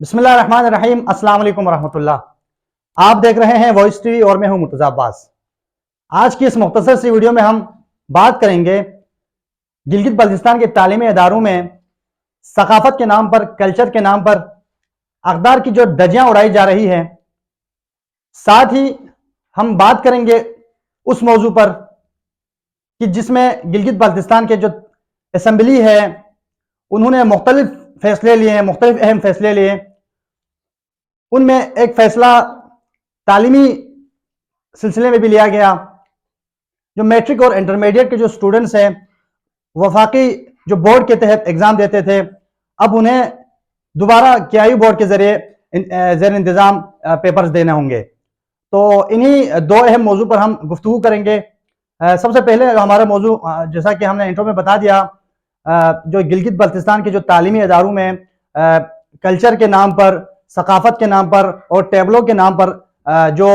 बिस्मिल्लाहिर्रहमानिर्रहीम। अस्सलाम वालेकुम रहमतुल्लाह। आप देख रहे हैं वॉइस टीवी और मैं हूं मुर्तज़ा अब्बास। आज की इस मुख्तसर सी वीडियो में हम बात करेंगे गिलगित बल्तिस्तान के तालीमी इदारों में सकाफत के नाम पर, कल्चर के नाम पर अक़दार की जो धज्जियां उड़ाई जा रही है। साथ ही हम बात करेंगे उस मौजू पर कि जिसमें गिलगित बल्तिस्तान के जो असम्बली है उन्होंने मुख्तलिफ फैसले लिए हैं, मुख्तलिफ अहम फैसले लिए। उनमें एक फैसला तालीमी सिलसिले में भी लिया गया। जो मैट्रिक और इंटरमीडिएट के जो स्टूडेंट्स हैं वफाकी जो बोर्ड के तहत एग्ज़ाम देते थे, अब उन्हें दोबारा KIU बोर्ड के ज़रिए ज़ेर इंतज़ाम पेपर्स देने होंगे। तो इन्हीं दो अहम मौजू पर हम गुफ्तगू करेंगे। सबसे पहले हमारा मौजू, जैसा कि हमने इंट्रो में बता दिया, जो गिलगित बल्तिस्तान के जो तालीमी इदारों में कल्चर के नाम पर, सकाफत के नाम पर और टेबलों के नाम पर जो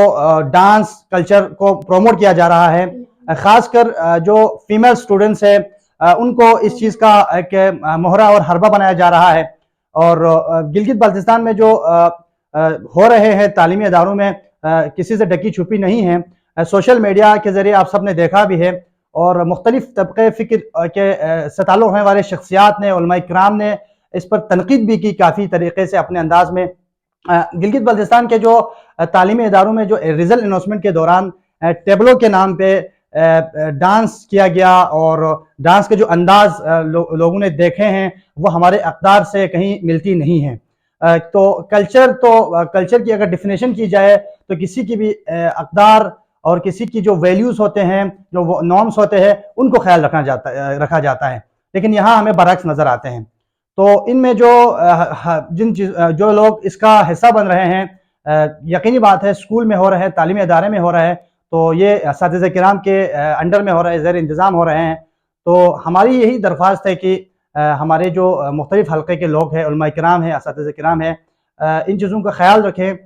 डांस कल्चर को प्रमोट किया जा रहा है, ख़ासकर जो फीमेल स्टूडेंट्स है उनको इस चीज़ का एक मोहरा और हरबा बनाया जा रहा है। और गिलगित बल्तिस्तान में जो हो रहे हैं तालीमी इदारों में किसी से ढकी छुपी नहीं है। सोशल मीडिया के ज़रिए आप सब ने देखा भी है और मुख्तलिफ तबक़े फ़िक्र के से ताल्लुक़ होने वाले शख्सियात ने, उलमा इकराम ने इस पर तनकीद भी की काफ़ी तरीक़े से अपने अंदाज में। गिलगित बल्तिस्तान के जो तालीमी इदारों में जो रिज़ल्ट अनाउंसमेंट के दौरान टेबलों के नाम पे डांस किया गया और डांस के जो अंदाज लोगों ने देखे हैं वो हमारे अक़दार से कहीं मिलती नहीं है। तो कल्चर की अगर डिफिनेशन की जाए तो किसी की भी अक़दार और किसी की जो वैल्यूज़ होते हैं, जो नॉर्म्स होते हैं, उनको ख्याल रखा जाता है। लेकिन यहाँ हमें बरअक्स नज़र आते हैं। तो इनमें जो लोग इसका हिस्सा बन रहे हैं, यकीनी बात है स्कूल में हो रहा है, तालीमी इदारे में हो रहा है, तो ये असातिज़ा किराम के अंडर में हो रहा है, ज़ेर इंतज़ाम हो रहे हैं। तो हमारी यही दरख्वास्त है कि हमारे जो मुख्तलिफ हल्के के लोग हैं, उलमा इकराम हैं, असातिज़ा किराम हैं, इन चीज़ों का ख्याल रखें।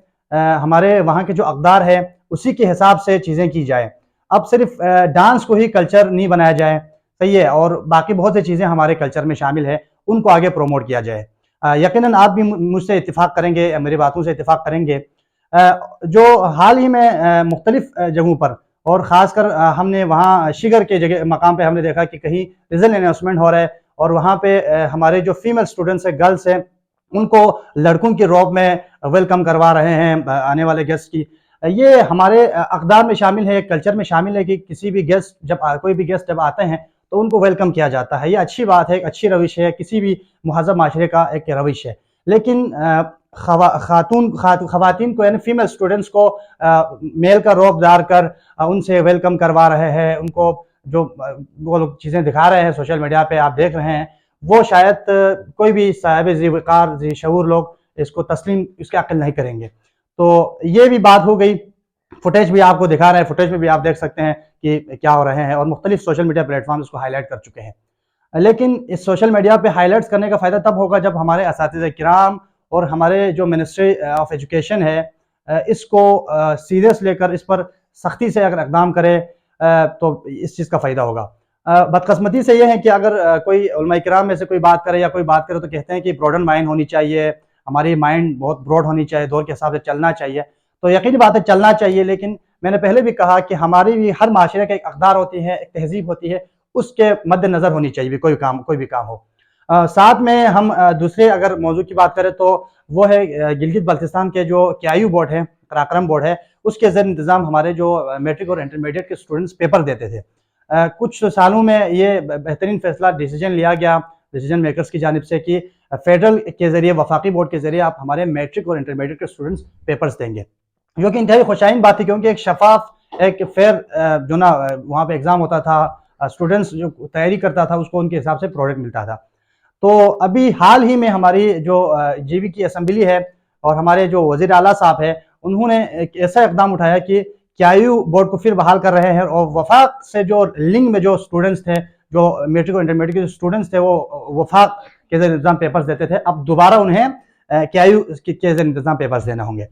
हमारे वहाँ के जो अक़दार है उसी के हिसाब से चीज़ें की जाए। अब सिर्फ डांस को ही कल्चर नहीं बनाया जाए, सही है, और बाकी बहुत सी चीज़ें हमारे कल्चर में शामिल है, उनको आगे प्रमोट किया जाए। यकीनन आप भी मुझसे इत्तिफाक करेंगे, मेरी बातों से इत्तिफाक करेंगे। जो हाल ही में मुख्तलिफ जगहों पर और ख़ासकर हमने वहाँ शिगर के जगह मकाम पे हमने देखा कि कहीं रिज़ल्ट अनाउंसमेंट हो रहा है और वहाँ पे हमारे जो फीमेल स्टूडेंट्स हैं, गर्ल्स हैं, उनको लड़कों की रौब में वेलकम करवा रहे हैं आने वाले गेस्ट की। ये हमारे अक़दार में शामिल है, कल्चर में शामिल है कि किसी भी गेस्ट कोई भी गेस्ट जब आते हैं तो उनको वेलकम किया जाता है। ये अच्छी बात है, एक अच्छी रविश है, किसी भी मुहज़्ज़ब माशरे का एक रविश है। लेकिन ख़वातीन को यानी फीमेल स्टूडेंट्स को मेल का रौब दार कर उनसे वेलकम करवा रहे हैं, उनको जो वो लोग चीज़ें दिखा रहे हैं सोशल मीडिया पे आप देख रहे हैं, वो शायद कोई भी साहिब ज़ी वक़ार, ज़ी शऊर लोग इसको तस्लीम, इसकी अक्ल नहीं करेंगे। तो ये भी बात हो गई। फुटेज भी आपको दिखा रहे हैं, फुटेज में भी आप देख सकते हैं कि क्या हो रहे हैं और मुख्तलिफ सोशल मीडिया प्लेटफॉर्म इसको हाईलाइट कर चुके हैं। लेकिन इस सोशल मीडिया पे हाईलाइट्स करने का फ़ायदा तब होगा जब हमारे असातिज़ा किराम और हमारे जो मिनिस्ट्री ऑफ एजुकेशन है इसको सीरियस लेकर इस पर सख्ती से अगर इक़दाम करे तो इस चीज़ का फ़ायदा होगा। बदकिस्मती से ये है कि अगर कोई उलमा इकराम में से कोई बात करे या कोई बात करे तो कहते हैं कि ब्रॉडन माइंड होनी चाहिए, हमारी माइंड बहुत ब्रॉड होनी चाहिए, दौर के हिसाब से चलना चाहिए। तो यकीनी बात है चलना चाहिए, लेकिन मैंने पहले भी कहा कि हमारी भी हर माशरे का एक अक़दार होती है, एक तहज़ीब होती है, उसके मद्देनज़र होनी चाहिए कोई भी काम हो। साथ में हम दूसरे अगर मौजू की बात करें तो वो है गिलगित बल्तिस्तान के जो KIU बोर्ड है, कराक्रम बोर्ड है, उसके ज़ेर इंतज़ाम हमारे जो मैट्रिक और इंटरमीडिएट के स्टूडेंट्स पेपर देते थे। कुछ सालों में ये बेहतरीन फैसला डिसीजन लिया गया डिसीजन मेकर्स की जानिब से कि फेडरल के ज़रिए, वफाकी बोर्ड के ज़रिए आप हमारे मैट्रिक और इंटरमीडिएट के स्टूडेंट्स पेपर्स देंगे, जो कि इंतहाई खुशाइन बात थी, क्योंकि एक शफाफ, एक फेयर जो ना वहाँ पे एग्ज़ाम होता था, स्टूडेंट्स जो तैयारी करता था उसको उनके हिसाब से प्रोडक्ट मिलता था। तो अभी हाल ही में हमारी जो GB की असम्बली है और हमारे जो वज़ीर आला साहब है, उन्होंने एक ऐसा इक़दाम उठाया कि KIU बोर्ड को फिर बहाल कर रहे हैं और वफाक से जो लिंक में जो स्टूडेंट्स थे, जो मैट्रिक और इंटरमीडिएट के जो स्टूडेंट्स थे, वो वफाक के ज़रिए इंतज़ाम पेपर्स देते थे, अब दोबारा उन्हें KIU के ज़रिए इंतज़ाम पेपर्स देने होंगे।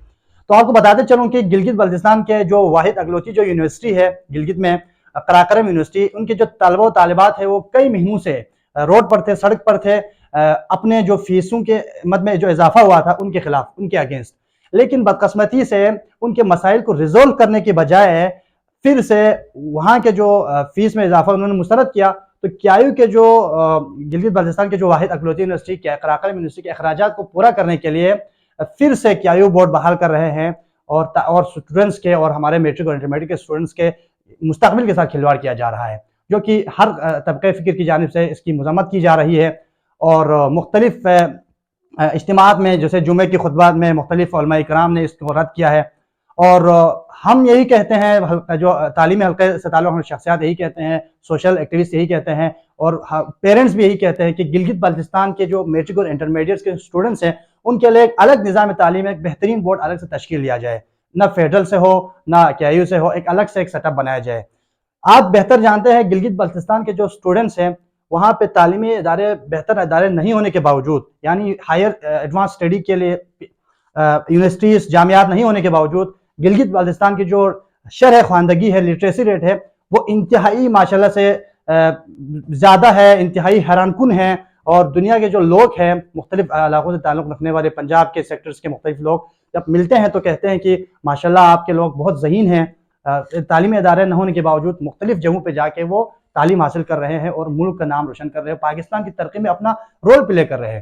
तो आपको बताते चलूँ कि गिलगित बल्तिस्तान के जो वाहिद अगलोती जो यूनिवर्सिटी है गिलगित में, कराक्रम यूनिवर्सिटी, उनके जो तलबा व तालिबात है वो कई महीनों से रोड पर थे, सड़क पर थे, اپنے جو فیسوں کے مد میں جو اضافہ ہوا تھا ان کے خلاف، ان کے اگینسٹ، لیکن بدقسمتی سے ان کے مسائل کو ریزولو کرنے کی بجائے پھر سے وہاں کے جو فیس میں اضافہ انہوں نے مسترد کیا، تو کیایو کے جو گلگت بلتستان کے جو واحد اقلیتی یونیورسٹی قراقرم یونیورسٹی کے اخراجات کو پورا کرنے کے لیے پھر سے کیایو بورڈ بحال کر رہے ہیں، اور اسٹوڈنٹس کے اور ہمارے میٹرک اور انٹرمیڈیٹ کے اسٹوڈنٹس کے مستقبل کے ساتھ کھلواڑ کیا جا رہا ہے، جو کہ ہر طبقہ فکر کی جانب سے اس کی مذمت کی جا رہی ہے، اور مختلف اجتماعات میں جیسے جمعے کی خطبات میں مختلف علماء کرام نے اس کو رد کیا ہے، اور ہم یہی کہتے ہیں، جو تعلیمی حلقے سے تعلق رکھنے شخصیات یہی کہتے ہیں، سوشل ایکٹیوسٹ یہی کہتے ہیں، اور پیرنٹس بھی یہی کہتے ہیں کہ گلگت بلتستان کے جو میٹرک اور انٹرمیڈیٹ کے اسٹوڈنٹس ہیں ان کے لیے ایک الگ نظام تعلیم، ایک بہترین بورڈ الگ سے تشکیل لیا جائے، نہ فیڈرل سے ہو نہ کیایو سے ہو، ایک الگ سے ایک سیٹ اپ بنایا جائے۔ آپ بہتر جانتے ہیں گلگت بلتستان کے جو اسٹوڈنٹس ہیں وہاں پہ تعلیمی ادارے، بہتر ادارے نہیں ہونے کے باوجود، یعنی ہائر ایڈوانس اسٹڈی کے لیے یونیورسٹیز، جامعات نہیں ہونے کے باوجود گلگت بلتستان کی جو شرح خواندگی ہے، لٹریسی ریٹ ہے، وہ انتہائی ماشاءاللہ سے زیادہ ہے، انتہائی حیران کن ہے، اور دنیا کے جو لوگ ہیں مختلف علاقوں سے تعلق رکھنے والے، پنجاب کے سیکٹرز کے مختلف لوگ جب ملتے ہیں تو کہتے ہیں کہ ماشاءاللہ آپ کے لوگ بہت ذہین ہیں، تعلیمی ادارے نہ ہونے کے باوجود مختلف جگہوں پہ جا کے وہ تعلیم حاصل کر رہے ہیں اور ملک کا نام روشن کر رہے ہیں، پاکستان کی ترقی میں اپنا رول پلے کر رہے ہیں۔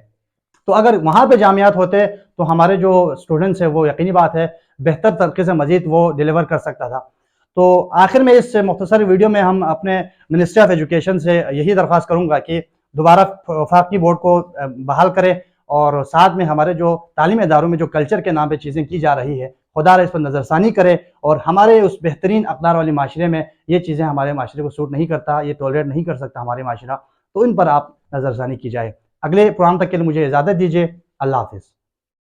تو اگر وہاں پہ جامعات ہوتے تو ہمارے جو اسٹوڈنٹس ہیں وہ یقینی بات ہے بہتر طریقے سے مزید وہ ڈیلیور کر سکتا تھا۔ تو آخر میں اس مختصر ویڈیو میں ہم اپنے منسٹری آف ایجوکیشن سے یہی درخواست کروں گا کہ دوبارہ وفاقی بورڈ کو بحال کرے، اور ساتھ میں ہمارے جو تعلیمی اداروں میں جو کلچر کے نام پہ چیزیں کی جا رہی ہے، خدا را اس پر نظر ثانی کرے، اور ہمارے اس بہترین اقدار والی معاشرے میں یہ چیزیں ہمارے معاشرے کو سوٹ نہیں کرتا، یہ ٹولریٹ نہیں کر سکتا ہمارے معاشرہ، تو ان پر آپ نظر ثانی کی جائے۔ اگلے پروگرام تک کے لیے مجھے اجازت دیجیے، اللہ حافظ۔